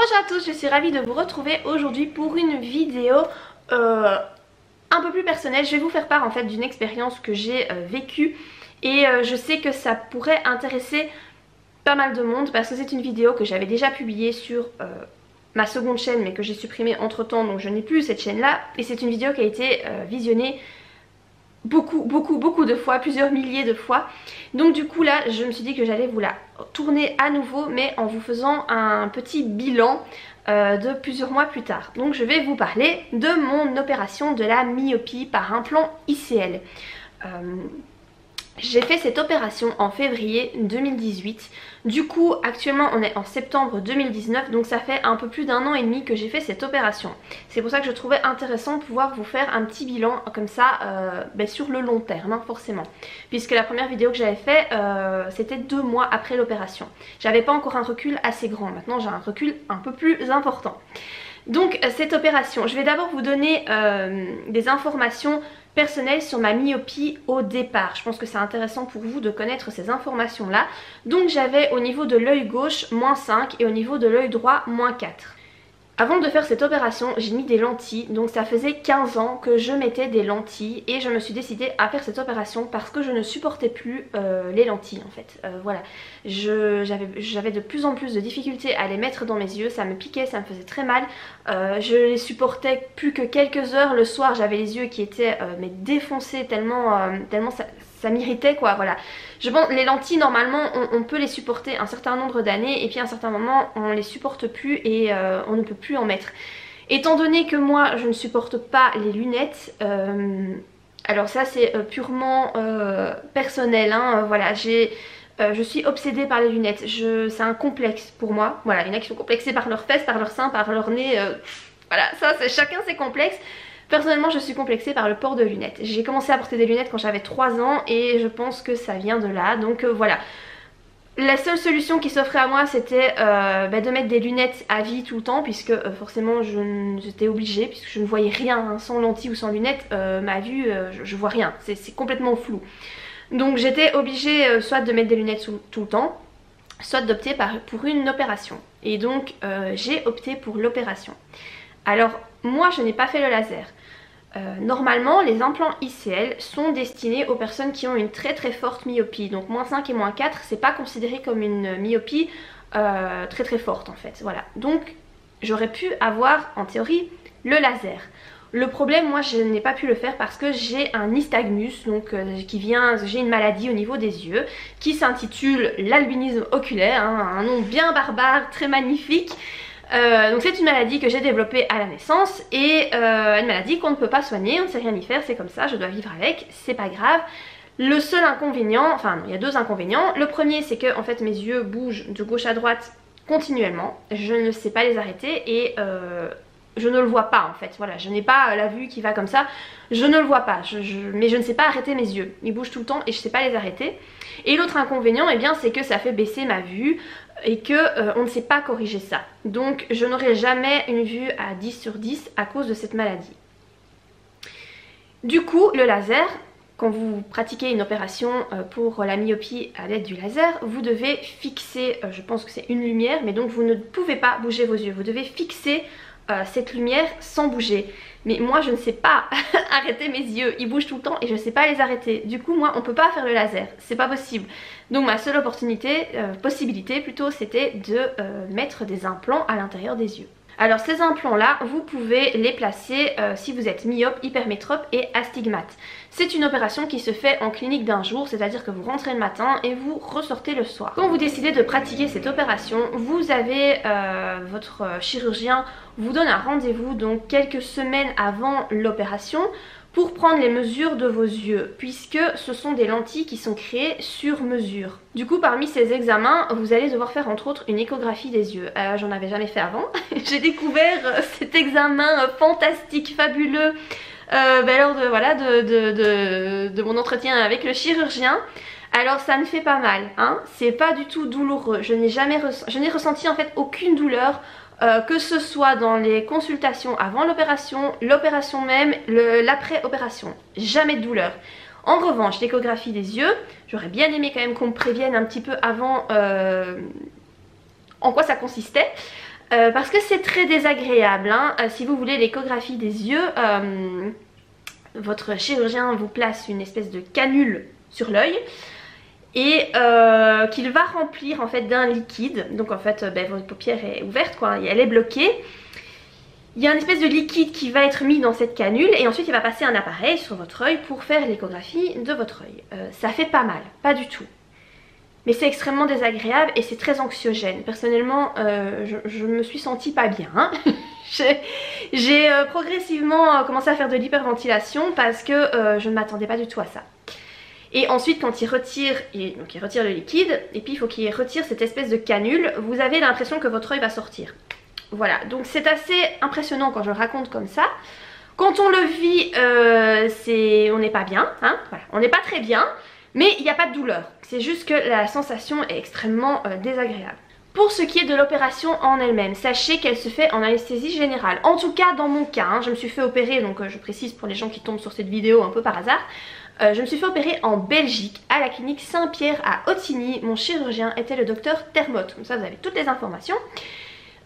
Bonjour à tous, je suis ravie de vous retrouver aujourd'hui pour une vidéo un peu plus personnelle. Je vais vous faire part en fait d'une expérience que j'ai vécue et je sais que ça pourrait intéresser pas mal de monde parce que c'est une vidéo que j'avais déjà publiée sur ma seconde chaîne mais que j'ai supprimée entre temps, donc je n'ai plus cette chaîne là, et c'est une vidéo qui a été visionnée beaucoup de fois, plusieurs milliers de fois. Donc du coup là je me suis dit que j'allais vous la tourner à nouveau, mais en vous faisant un petit bilan de plusieurs mois plus tard. Donc je vais vous parler de mon opération de la myopie par implant ICL. J'ai fait cette opération en février 2018. Du coup actuellement on est en septembre 2019, donc ça fait un peu plus d'1 an et demi que j'ai fait cette opération. C'est pour ça que je trouvais intéressant de pouvoir vous faire un petit bilan comme ça sur le long terme hein, forcément. Puisque la première vidéo que j'avais fait c'était 2 mois après l'opération. J'avais pas encore un recul assez grand, maintenant j'ai un recul un peu plus important. Donc cette opération, je vais d'abord vous donner des informations personnelles sur ma myopie au départ. Je pense que c'est intéressant pour vous de connaître ces informations là. Donc j'avais au niveau de l'œil gauche -5 et au niveau de l'œil droit -4. Avant de faire cette opération, j'ai mis des lentilles, donc ça faisait 15 ans que je mettais des lentilles et je me suis décidée à faire cette opération parce que je ne supportais plus les lentilles en fait. Voilà, j'avais de plus en plus de difficultés à les mettre dans mes yeux, ça me piquait, ça me faisait très mal. Je les supportais plus que quelques heures, le soir j'avais les yeux qui étaient mais défoncés tellement ça m'irritait quoi, voilà. Je pense les lentilles normalement on peut les supporter un certain nombre d'années et puis à un certain moment on les supporte plus et on ne peut plus en mettre. Étant donné que moi je ne supporte pas les lunettes, alors ça c'est purement personnel hein, voilà, je suis obsédée par les lunettes, c'est un complexe pour moi. Voilà, il y en a qui sont complexés par leurs fesses, par leurs seins, par leur nez, voilà, ça c'est chacun ses complexes. Personnellement je suis complexée par le port de lunettes. J'ai commencé à porter des lunettes quand j'avais 3 ans et je pense que ça vient de là, donc voilà. La seule solution qui s'offrait à moi c'était de mettre des lunettes à vie tout le temps, puisque forcément j'étais obligée, puisque je ne voyais rien hein, sans lentilles ou sans lunettes, ma vue je vois rien, c'est complètement flou. Donc j'étais obligée soit de mettre des lunettes tout le temps, soit d'opter pour une opération. Et donc j'ai opté pour l'opération. Alors moi je n'ai pas fait le laser. Normalement les implants ICL sont destinés aux personnes qui ont une très forte myopie. Donc -5 et -4 c'est pas considéré comme une myopie très forte en fait. Voilà. Donc j'aurais pu avoir en théorie le laser. Le problème, moi je n'ai pas pu le faire parce que j'ai un nystagmus, donc j'ai une maladie au niveau des yeux qui s'intitule l'albinisme oculaire, hein, un nom bien barbare, très magnifique. Donc c'est une maladie que j'ai développée à la naissance et une maladie qu'on ne peut pas soigner, on ne sait rien y faire, c'est comme ça, je dois vivre avec, c'est pas grave. Le seul inconvénient, enfin non, il y a 2 inconvénients. Le premier c'est que en fait mes yeux bougent de gauche à droite continuellement, je ne sais pas les arrêter et je ne le vois pas en fait, voilà, je n'ai pas la vue qui va comme ça, je ne le vois pas, mais je ne sais pas arrêter mes yeux, ils bougent tout le temps et je ne sais pas les arrêter. Et l'autre inconvénient, eh bien, c'est que ça fait baisser ma vue et que on ne sait pas corriger ça. Donc je n'aurai jamais une vue à 10/10 à cause de cette maladie. Du coup, le laser, quand vous pratiquez une opération pour la myopie à l'aide du laser, vous devez fixer, je pense que c'est une lumière, mais donc vous ne pouvez pas bouger vos yeux, vous devez fixer cette lumière sans bouger. Mais moi je ne sais pas arrêter mes yeux, ils bougent tout le temps et je ne sais pas les arrêter. Du coup moi on peut pas faire le laser, c'est pas possible. Donc ma seule possibilité plutôt, c'était de mettre des implants à l'intérieur des yeux. Alors ces implants là, vous pouvez les placer si vous êtes myope, hypermétrope et astigmate. C'est une opération qui se fait en clinique d'un jour, c'est-à-dire que vous rentrez le matin et vous ressortez le soir. Quand vous décidez de pratiquer cette opération, vous avez votre chirurgien vous donne un rendez-vous donc quelques semaines avant l'opération pour prendre les mesures de vos yeux, puisque ce sont des lentilles qui sont créées sur mesure. Du coup parmi ces examens, vous allez devoir faire entre autres une échographie des yeux. J'en avais jamais fait avant, j'ai découvert cet examen fantastique, fabuleux lors de mon entretien avec le chirurgien. Alors ça me fait pas mal, hein, c'est pas du tout douloureux, je n'ai ressenti en fait aucune douleur. Que ce soit dans les consultations avant l'opération même, l'après-opération, jamais de douleur. En revanche, l'échographie des yeux, j'aurais bien aimé quand même qu'on me prévienne un petit peu avant en quoi ça consistait. parce que c'est très désagréable, hein. Si vous voulez l'échographie des yeux, votre chirurgien vous place une espèce de canule sur l'œil et qu'il va remplir en fait d'un liquide. Donc en fait votre paupière est ouverte quoi, elle est bloquée. Il y a une espèce de liquide qui va être mis dans cette canule et ensuite il va passer un appareil sur votre œil pour faire l'échographie de votre œil. Ça fait pas mal, pas du tout. Mais c'est extrêmement désagréable et c'est très anxiogène. Personnellement, je me suis sentie pas bien. Hein. J'ai progressivement commencé à faire de l'hyperventilation parce que je ne m'attendais pas du tout à ça. Et ensuite quand il retire, donc il retire le liquide et puis il faut qu'il retire cette espèce de canule, vous avez l'impression que votre œil va sortir. Voilà, donc c'est assez impressionnant quand je le raconte comme ça. Quand on le vit, on n'est pas bien, hein, voilà, on n'est pas très bien, mais il n'y a pas de douleur. C'est juste que la sensation est extrêmement désagréable. Pour ce qui est de l'opération en elle-même, sachez qu'elle se fait en anesthésie générale. En tout cas dans mon cas, hein, je me suis fait opérer, donc je précise pour les gens qui tombent sur cette vidéo un peu par hasard. Je me suis fait opérer en Belgique, à la clinique Saint-Pierre à Ottignies. Mon chirurgien était le docteur Termotte, comme ça vous avez toutes les informations.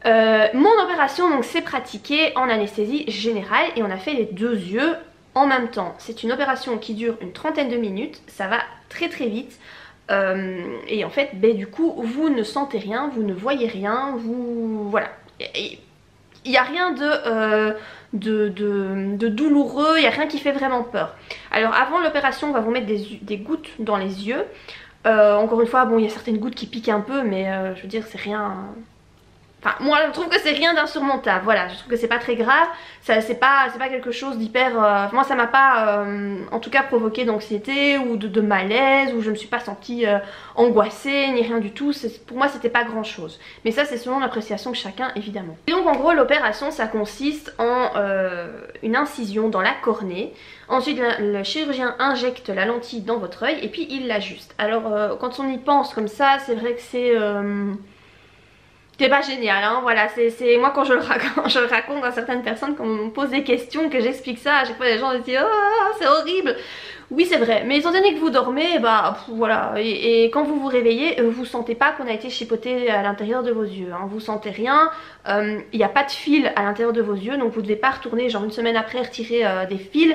Mon opération donc s'est pratiquée en anesthésie générale et on a fait les deux yeux en même temps. C'est une opération qui dure une trentaine de minutes, ça va très très vite. Et en fait du coup vous ne sentez rien, vous ne voyez rien, voilà. Il n'y a rien de douloureux, il n'y a rien qui fait vraiment peur. Alors avant l'opération on va vous mettre des gouttes dans les yeux. Encore une fois bon il y a certaines gouttes qui piquent un peu mais je veux dire c'est rien... Enfin moi je trouve que c'est rien d'insurmontable, voilà, je trouve que c'est pas très grave, c'est pas quelque chose d'hyper... moi ça m'a pas en tout cas provoqué d'anxiété ou de malaise, ou je me suis pas sentie angoissée ni rien du tout, pour moi c'était pas grand chose. Mais ça c'est selon l'appréciation de chacun évidemment. Et donc en gros l'opération ça consiste en une incision dans la cornée, ensuite le chirurgien injecte la lentille dans votre œil et puis il l'ajuste. Alors quand on y pense comme ça c'est vrai que c'est pas génial, hein, voilà, c'est moi quand je le raconte à certaines personnes, quand on me pose des questions, que j'explique ça, à chaque fois les gens disent oh c'est horrible. Oui c'est vrai, mais étant donné que vous dormez, voilà, et quand vous vous réveillez, vous sentez pas qu'on a été chipoté à l'intérieur de vos yeux, hein, vous sentez rien, il n'y a pas de fil à l'intérieur de vos yeux, donc vous devez pas retourner genre une semaine après retirer des fils.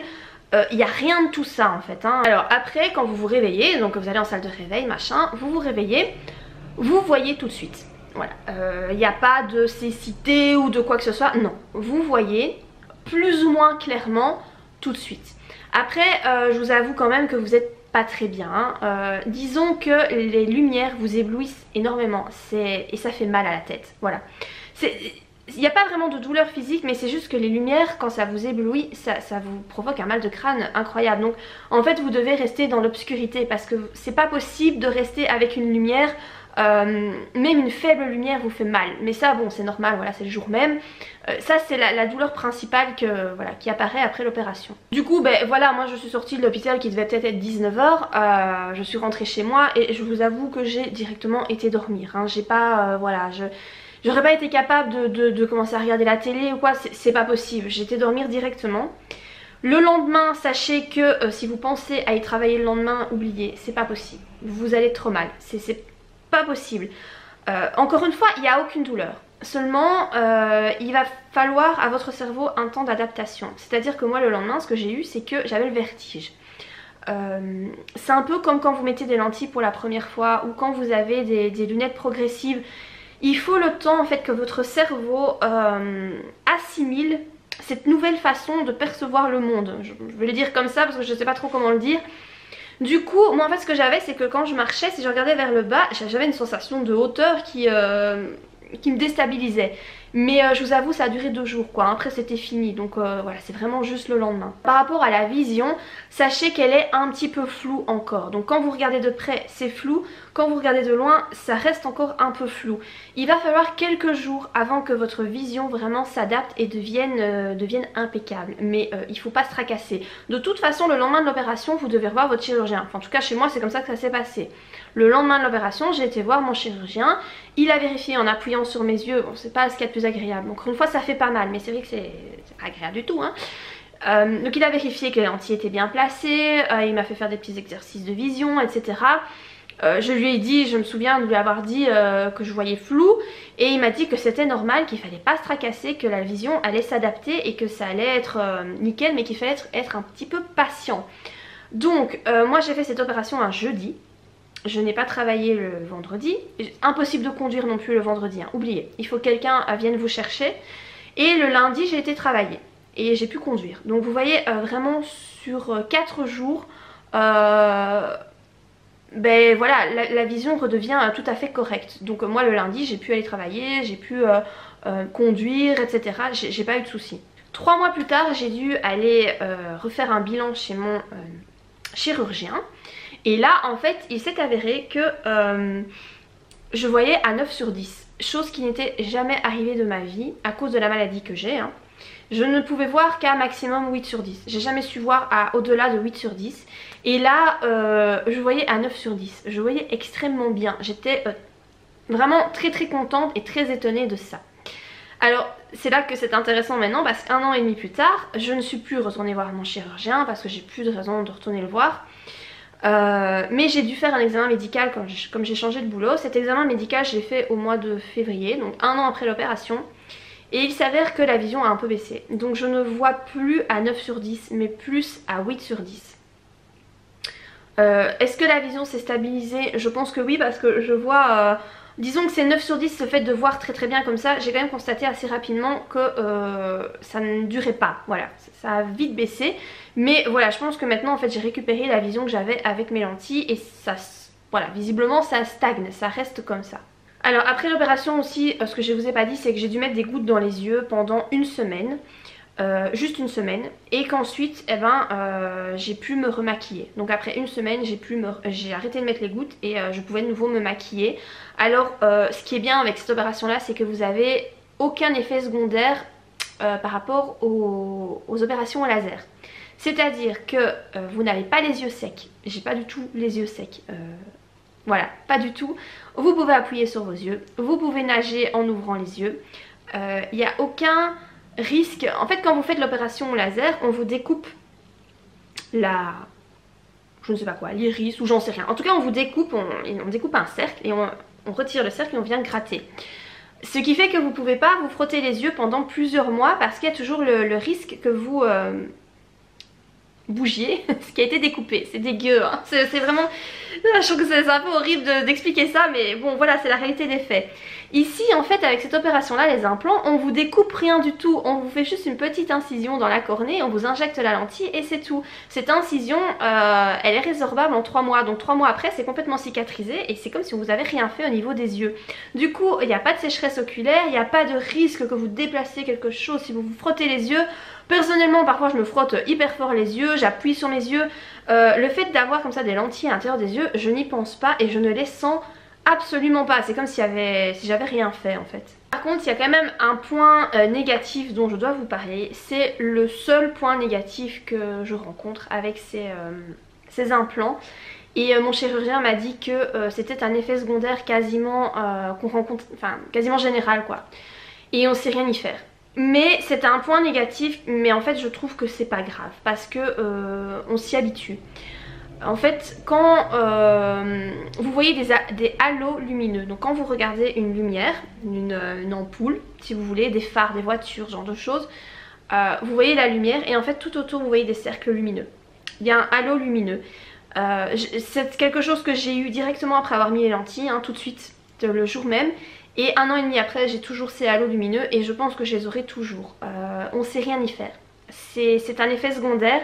Il n'y a rien de tout ça en fait, hein. Alors après quand vous vous réveillez, donc vous allez en salle de réveil machin, vous vous réveillez, vous voyez tout de suite. Voilà, il n'y a pas de cécité ou de quoi que ce soit, non. Vous voyez plus ou moins clairement tout de suite. Après, je vous avoue quand même que vous n'êtes pas très bien. Hein. Disons que les lumières vous éblouissent énormément et ça fait mal à la tête. Voilà. Il n'y a pas vraiment de douleur physique, mais c'est juste que les lumières, quand ça vous éblouit, ça vous provoque un mal de crâne incroyable. Donc en fait vous devez rester dans l'obscurité parce que c'est pas possible de rester avec une lumière. Même une faible lumière vous fait mal, mais ça bon c'est normal, voilà, c'est le jour même. Ça c'est la douleur principale qui apparaît après l'opération. Du coup voilà, moi je suis sortie de l'hôpital qui devait peut-être être 19 h, je suis rentrée chez moi et je vous avoue que j'ai directement été dormir, hein. J'ai pas, voilà, j'aurais pas été capable de commencer à regarder la télé ou quoi, c'est pas possible, j'ai été dormir directement. Le lendemain, sachez que si vous pensez à y travailler le lendemain, oubliez, c'est pas possible, vous allez trop mal, c'est pas possible. Encore une fois il n'y a aucune douleur, seulement il va falloir à votre cerveau un temps d'adaptation, c'est à dire que moi le lendemain ce que j'ai eu c'est que j'avais le vertige. C'est un peu comme quand vous mettez des lentilles pour la première fois ou quand vous avez des lunettes progressives. Il faut le temps en fait que votre cerveau assimile cette nouvelle façon de percevoir le monde. Je vais le dire comme ça parce que je sais pas trop comment le dire. Du coup, moi en fait ce que j'avais c'est que quand je marchais, si je regardais vers le bas, j'avais une sensation de hauteur qui me déstabilisait. Mais je vous avoue ça a duré 2 jours quoi, après c'était fini, donc voilà, c'est vraiment juste le lendemain. Par rapport à la vision, sachez qu'elle est un petit peu floue encore, donc quand vous regardez de près c'est flou, quand vous regardez de loin ça reste encore un peu flou. Il va falloir quelques jours avant que votre vision vraiment s'adapte et devienne impeccable, mais il faut pas se tracasser. De toute façon le lendemain de l'opération vous devez revoir votre chirurgien, enfin en tout cas chez moi c'est comme ça que ça s'est passé. Le lendemain de l'opération j'ai été voir mon chirurgien, il a vérifié en appuyant sur mes yeux, bon c'est pas ce qu'il y a de plus agréable, donc une fois ça fait pas mal mais c'est vrai que c'est pas agréable du tout, hein. Donc il a vérifié que les lentilles étaient bien placées, il m'a fait faire des petits exercices de vision etc. Je lui ai dit, je me souviens de lui avoir dit que je voyais flou et il m'a dit que c'était normal, qu'il fallait pas se tracasser, que la vision allait s'adapter et que ça allait être nickel, mais qu'il fallait être un petit peu patient. Donc moi j'ai fait cette opération un jeudi, je n'ai pas travaillé le vendredi, impossible de conduire non plus le vendredi, hein. Oubliez, il faut que quelqu'un vienne vous chercher et le lundi j'ai été travailler et j'ai pu conduire. Donc vous voyez vraiment sur 4 jours... ben voilà, la vision redevient tout à fait correcte. Donc moi le lundi j'ai pu aller travailler, j'ai pu conduire, etc. J'ai pas eu de soucis. 3 mois plus tard j'ai dû aller refaire un bilan chez mon chirurgien. Et là en fait il s'est avéré que je voyais à 9 sur 10. Chose qui n'était jamais arrivée de ma vie à cause de la maladie que j'ai, hein. Je ne pouvais voir qu'à maximum 8 sur 10. J'ai jamais su voir au-delà de 8 sur 10. Et là, je voyais à 9 sur 10. Je voyais extrêmement bien. J'étais vraiment très très contente et très étonnée de ça. Alors, c'est là que c'est intéressant maintenant parce qu'un an et demi plus tard, je ne suis plus retournée voir mon chirurgien parce que j'ai plus de raison de retourner le voir. Mais j'ai dû faire un examen médical comme j'ai changé de boulot. Cet examen médical, je l'ai fait au mois de février, donc un an après l'opération. Et il s'avère que la vision a un peu baissé. Donc je ne vois plus à 9 sur 10, mais plus à 8 sur 10. Est-ce que la vision s'est stabilisée? Je pense que oui, parce que je vois... disons que c'est 9 sur 10, ce fait de voir très très bien comme ça. J'ai quand même constaté assez rapidement que ça ne durait pas. Voilà, ça a vite baissé. Mais voilà, je pense que maintenant en fait j'ai récupéré la vision que j'avais avec mes lentilles. Et ça, voilà, visiblement ça stagne, ça reste comme ça. Alors après l'opération aussi, ce que je vous ai pas dit, c'est que j'ai dû mettre des gouttes dans les yeux pendant une semaine. Juste une semaine. Et qu'ensuite, eh ben, j'ai pu me remaquiller. Donc après une semaine, j'ai arrêté de mettre les gouttes et je pouvais de nouveau me maquiller. Alors ce qui est bien avec cette opération là, c'est que vous avez aucun effet secondaire par rapport aux opérations au laser. C'est-à-dire que vous n'avez pas les yeux secs. J'ai pas du tout les yeux secs. Voilà, pas du tout. Vous pouvez appuyer sur vos yeux, vous pouvez nager en ouvrant les yeux. Il n'y a aucun risque. En fait, quand vous faites l'opération au laser, on vous découpe je ne sais pas quoi, l'iris ou j'en sais rien. En tout cas, on vous découpe, on découpe un cercle et on retire le cercle et on vient gratter. Ce qui fait que vous ne pouvez pas vous frotter les yeux pendant plusieurs mois parce qu'il y a toujours le risque que vous... bougier ce qui a été découpé. C'est dégueu, hein. C'est vraiment... Je trouve que c'est un peu horrible d'expliquer ça, mais bon voilà, c'est la réalité des faits. Ici en fait avec cette opération là, les implants, on vous découpe rien du tout. On vous fait juste une petite incision dans la cornée, on vous injecte la lentille et c'est tout. Cette incision elle est résorbable en 3 mois. Donc 3 mois après c'est complètement cicatrisé et c'est comme si vous avez rien fait au niveau des yeux. Du coup il n'y a pas de sécheresse oculaire, il n'y a pas de risque que vous déplaciez quelque chose si vous vous frottez les yeux. Personnellement parfois je me frotte hyper fort les yeux, j'appuie sur mes yeux. Le fait d'avoir comme ça des lentilles à l'intérieur des yeux, je n'y pense pas et je ne les sens absolument pas. C'est comme si j'avais rien fait en fait. Par contre il y a quand même un point négatif dont je dois vous parler. C'est le seul point négatif que je rencontre avec ces implants. Et mon chirurgien m'a dit que c'était un effet secondaire quasiment qu'on rencontre, enfin quasiment général quoi. Et on sait rien y faire. Mais c'est un point négatif, mais en fait je trouve que c'est pas grave parce que on s'y habitue. En fait quand vous voyez des halos lumineux, donc quand vous regardez une lumière, une ampoule si vous voulez, des phares, des voitures, ce genre de choses, vous voyez la lumière et en fait tout autour vous voyez des cercles lumineux. Il y a un halo lumineux. C'est quelque chose que j'ai eu directement après avoir mis les lentilles, hein, tout de suite, le jour même. Et un an et demi après j'ai toujours ces halos lumineux et je pense que je les aurai toujours. On sait rien y faire. C'est un effet secondaire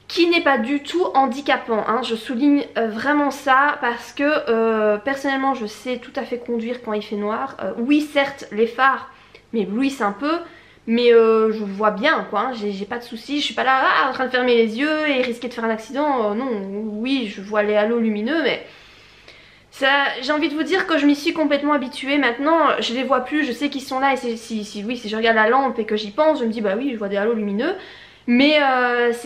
qui n'est pas du tout handicapant, hein. Je souligne vraiment ça parce que personnellement je sais tout à fait conduire quand il fait noir. Oui certes les phares m'éblouissent un peu, mais je vois bien quoi, hein. J'ai pas de soucis, je suis pas là en train de fermer les yeux et risquer de faire un accident. Non, oui je vois les halos lumineux mais... j'ai envie de vous dire que je m'y suis complètement habituée. Maintenant je les vois plus, je sais qu'ils sont là et si je regarde la lampe et que j'y pense, je me dis bah oui je vois des halos lumineux. Mais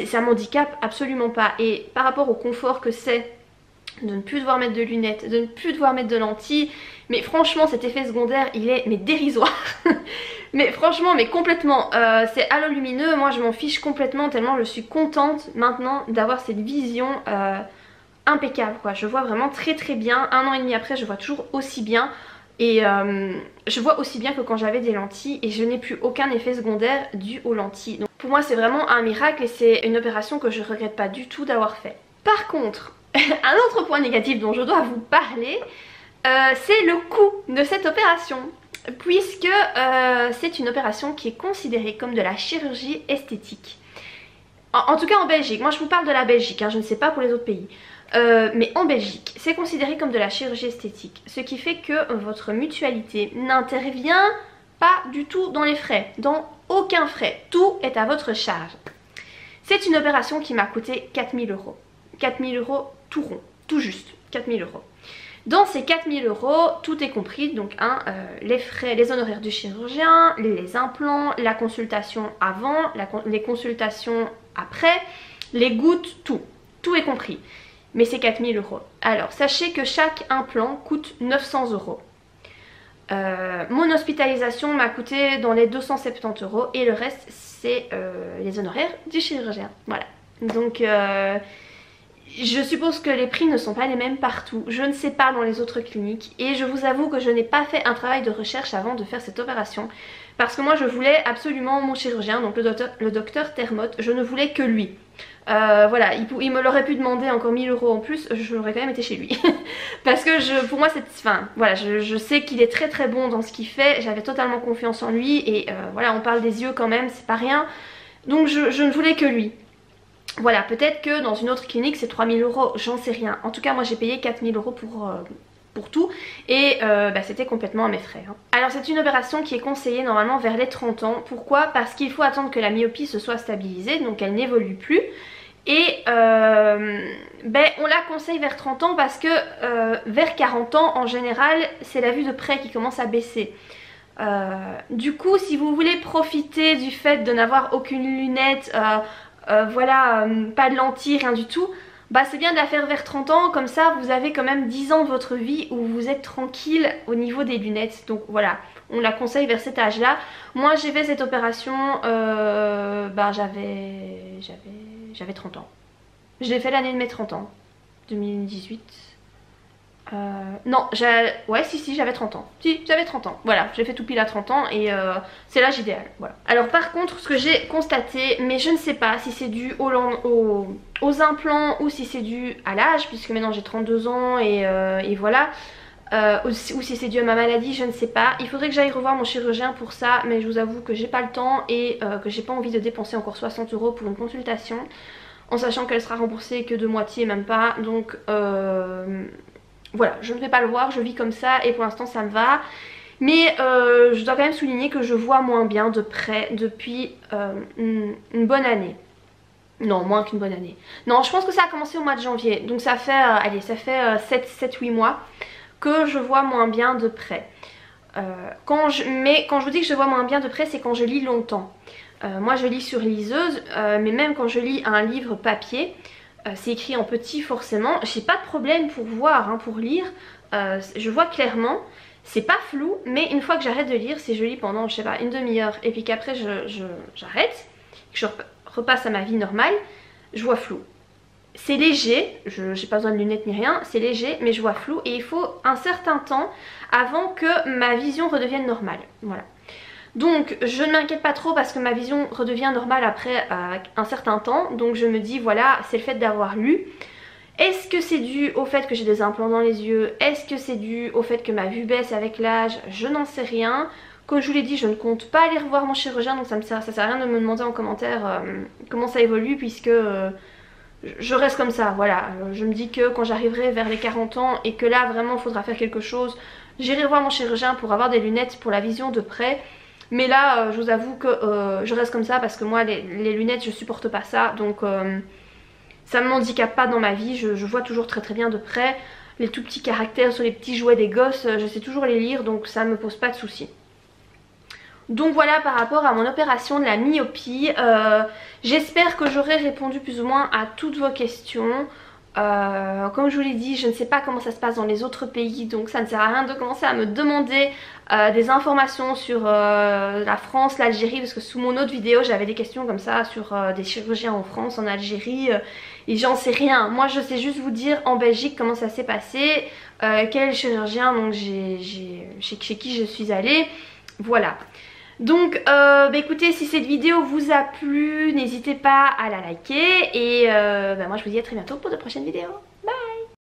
ça m'handicape absolument pas. Et par rapport au confort que c'est de ne plus devoir mettre de lunettes, de ne plus devoir mettre de lentilles, mais franchement cet effet secondaire il est dérisoire. Mais franchement mais complètement, c'est halo lumineux, moi je m'en fiche complètement tellement je suis contente maintenant d'avoir cette vision impeccable quoi, je vois vraiment très très bien. 1 an et demi après je vois toujours aussi bien. Et je vois aussi bien que quand j'avais des lentilles et je n'ai plus aucun effet secondaire dû aux lentilles. Donc pour moi c'est vraiment un miracle et c'est une opération que je regrette pas du tout d'avoir fait. Par contre, un autre point négatif dont je dois vous parler, c'est le coût de cette opération. Puisque c'est une opération qui est considérée comme de la chirurgie esthétique. En tout cas en Belgique, moi je vous parle de la Belgique, hein, je ne sais pas pour les autres pays. Mais en Belgique, c'est considéré comme de la chirurgie esthétique. Ce qui fait que votre mutualité n'intervient pas du tout dans les frais. Dans aucun frais. Tout est à votre charge. C'est une opération qui m'a coûté 4 000 €. 4 000 € tout rond. Tout juste. 4 000 €. Dans ces 4 000 €, tout est compris. Donc les frais, les honoraires du chirurgien, les implants, la consultation avant, les consultations après, les gouttes, tout. Tout est compris. Mais c'est 4 000 €. Alors, sachez que chaque implant coûte 900 €. Mon hospitalisation m'a coûté dans les 270 € et le reste, c'est les honoraires du chirurgien. Voilà. Donc, je suppose que les prix ne sont pas les mêmes partout. Je ne sais pas dans les autres cliniques. Et je vous avoue que je n'ai pas fait un travail de recherche avant de faire cette opération. Parce que moi, je voulais absolument mon chirurgien, donc le docteur Termotte. Je ne voulais que lui. Voilà, il me l'aurait pu demander encore 1000 € en plus, j'aurais quand même été chez lui. Parce que pour moi, voilà, je sais qu'il est très très bon dans ce qu'il fait, j'avais totalement confiance en lui et voilà, on parle des yeux quand même, c'est pas rien. Donc je ne voulais que lui. Voilà, peut-être que dans une autre clinique c'est 3 000 €, j'en sais rien. En tout cas, moi j'ai payé 4 000 € pour tout et c'était complètement à mes frais. Hein. Alors c'est une opération qui est conseillée normalement vers les 30 ans. Pourquoi? Parce qu'il faut attendre que la myopie se soit stabilisée, donc elle n'évolue plus. Et on la conseille vers 30 ans parce que vers 40 ans en général c'est la vue de près qui commence à baisser. Du coup si vous voulez profiter du fait de n'avoir aucune lunette, voilà, pas de lentilles, rien du tout, bah c'est bien de la faire vers 30 ans, comme ça vous avez quand même 10 ans de votre vie où vous êtes tranquille au niveau des lunettes. Donc voilà, on la conseille vers cet âge là. Moi j'ai fait cette opération, j'avais 30 ans. Je l'ai fait l'année de mes 30 ans, 2018. Non, ouais si j'avais 30 ans. Si, j'avais 30 ans. Voilà, j'ai fait tout pile à 30 ans et c'est l'âge idéal. Voilà. Alors par contre, ce que j'ai constaté, mais je ne sais pas si c'est dû aux implants ou si c'est dû à l'âge, puisque maintenant j'ai 32 ans et voilà. Ou si c'est dû à ma maladie, je ne sais pas. Il faudrait que j'aille revoir mon chirurgien pour ça, mais je vous avoue que j'ai pas le temps et que j'ai pas envie de dépenser encore 60 € pour une consultation, en sachant qu'elle sera remboursée que de moitié, même pas. Donc voilà, je ne vais pas le voir, je vis comme ça et pour l'instant ça me va. Mais je dois quand même souligner que je vois moins bien de près depuis une bonne année. Non, moins qu'une bonne année. Non, je pense que ça a commencé au mois de janvier. Donc ça fait, allez, ça fait 7-8 mois que je vois moins bien de près. Mais quand je vous dis que je vois moins bien de près, c'est quand je lis longtemps. Moi je lis sur liseuse, mais même quand je lis un livre papier, c'est écrit en petit forcément, j'ai pas de problème pour voir, hein, pour lire, je vois clairement, c'est pas flou, mais une fois que j'arrête de lire, si je lis pendant, je sais pas, une demi-heure, et puis qu'après j'arrête, que je repasse à ma vie normale, je vois flou. C'est léger, j'ai pas besoin de lunettes ni rien, c'est léger, mais je vois flou, et il faut un certain temps avant que ma vision redevienne normale, voilà. Donc je ne m'inquiète pas trop parce que ma vision redevient normale après un certain temps. Donc je me dis voilà, c'est le fait d'avoir lu. Est-ce que c'est dû au fait que j'ai des implants dans les yeux? Est-ce que c'est dû au fait que ma vue baisse avec l'âge? Je n'en sais rien. Comme je vous l'ai dit, je ne compte pas aller revoir mon chirurgien, donc ça sert à rien de me demander en commentaire comment ça évolue, puisque je reste comme ça, voilà. Je me dis que quand j'arriverai vers les 40 ans et que là vraiment il faudra faire quelque chose, j'irai voir mon chirurgien pour avoir des lunettes pour la vision de près. Mais là, je vous avoue que je reste comme ça parce que moi, les lunettes, je supporte pas ça. Donc, ça ne m'handicape pas dans ma vie. Je vois toujours très très bien de près. Les tout petits caractères sur les petits jouets des gosses, je sais toujours les lire. Donc, ça ne me pose pas de soucis. Donc voilà par rapport à mon opération de la myopie. J'espère que j'aurai répondu plus ou moins à toutes vos questions. Comme je vous l'ai dit, je ne sais pas comment ça se passe dans les autres pays, donc ça ne sert à rien de commencer à me demander des informations sur la France, l'Algérie, parce que sous mon autre vidéo j'avais des questions comme ça sur des chirurgiens en France, en Algérie, et j'en sais rien. Moi je sais juste vous dire en Belgique comment ça s'est passé, quel chirurgien donc chez qui je suis allée, voilà. Donc écoutez, si cette vidéo vous a plu, n'hésitez pas à la liker et moi je vous dis à très bientôt pour de prochaines vidéos. Bye!